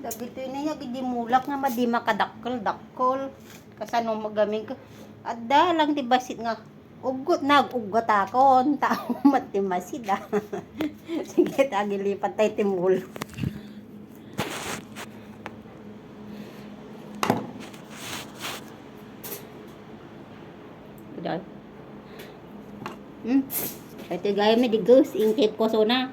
Dagito niya gidi mulak nga madi makadakkel-dakkel. Kasano magaming ko. Adda lang ti basit nga ugot nag-ugot akon. Tao matimasid ah. Sige tagi lipat tayo timul. Udah. Ito gaya may di ghost ingkit ko so na.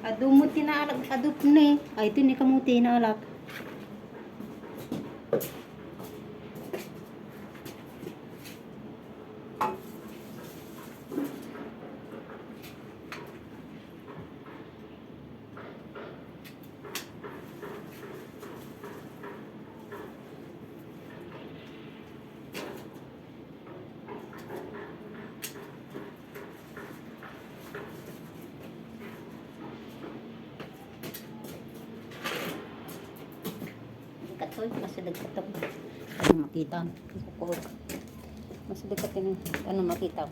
Adumot tinaalak, adup ni. Ay, ito ni kamuti tinaalak. Katoy, masadag ka ito. Ano makita? Masadag ka ito. Ano makita?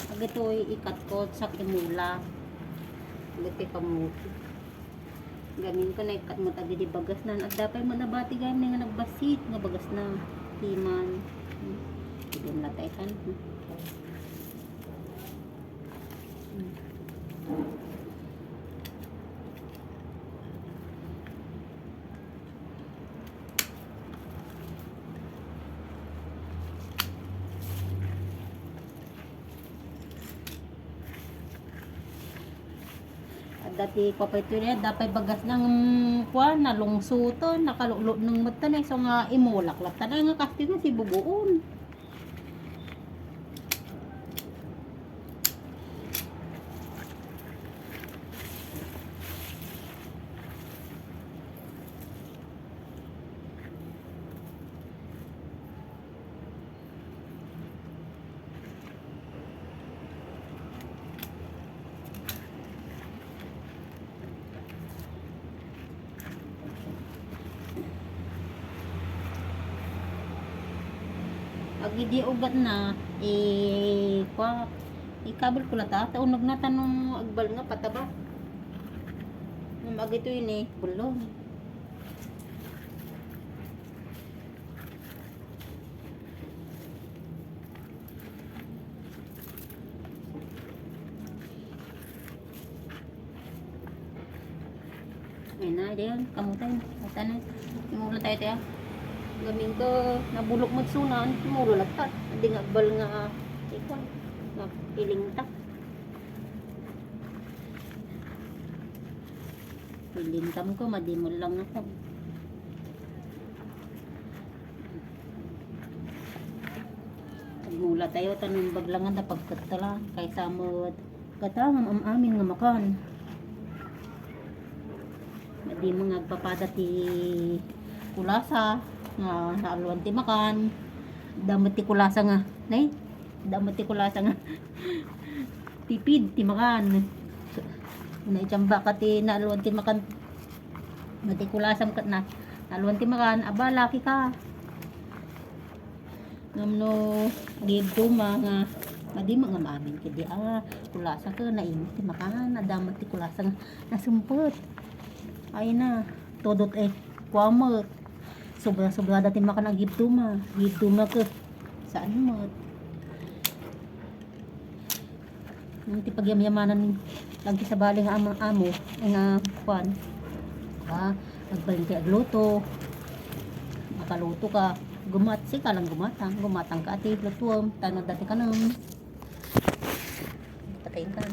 Pag ito ay ikat ko sa kimula. Lati pa mo. Gamin ko na ikat mo tagi di bagas na. At dapat mo nabati gamin nga nagbasit. Nga bagas na. Timan. Hindi mo nataykan. Dati papayto niya, dapat bagas ng kuwan, nalungsuto, nakalulo ng mata na, so nga imulak-lak na nga kasi nga si bubuon. Agi di ugat na kwa ikabel ko lata taunog na tanong agbal nga pataba agi to ini bulong ay na diyan kamutan tanan imula tayo tayo gaming ko nabulok mo sunan mulo lagtat hindi nga bal nga ikon nga pilingta pilingtam ko madimol lang ako mula tayo tanong baglangan na pagkatala kaysa mo katangam amin nga makan madi mga agpapada ti kulasa nga naaluan ti makan damot ti kulasa nga nay damot ti kulasa nga tipid ti makan na itamba ka ti naaluan ti makan mati kulasam kat na naaluan ti makan aba laki ka ngamno gibdo nga madi mga mamin kidi kulasa ka nainit ti makan damot ti kulasa nga nasumpot ay na todot kuamot sobra-sobra dati makan ang gibduma ka saan mo nanti pagyamyamanan lagi sa baling amang amo nga kwan nagbalin kay agluto makaluto ka gumatsi ka lang gumatang ka ati lutuam tanong dati ka nang patayin ka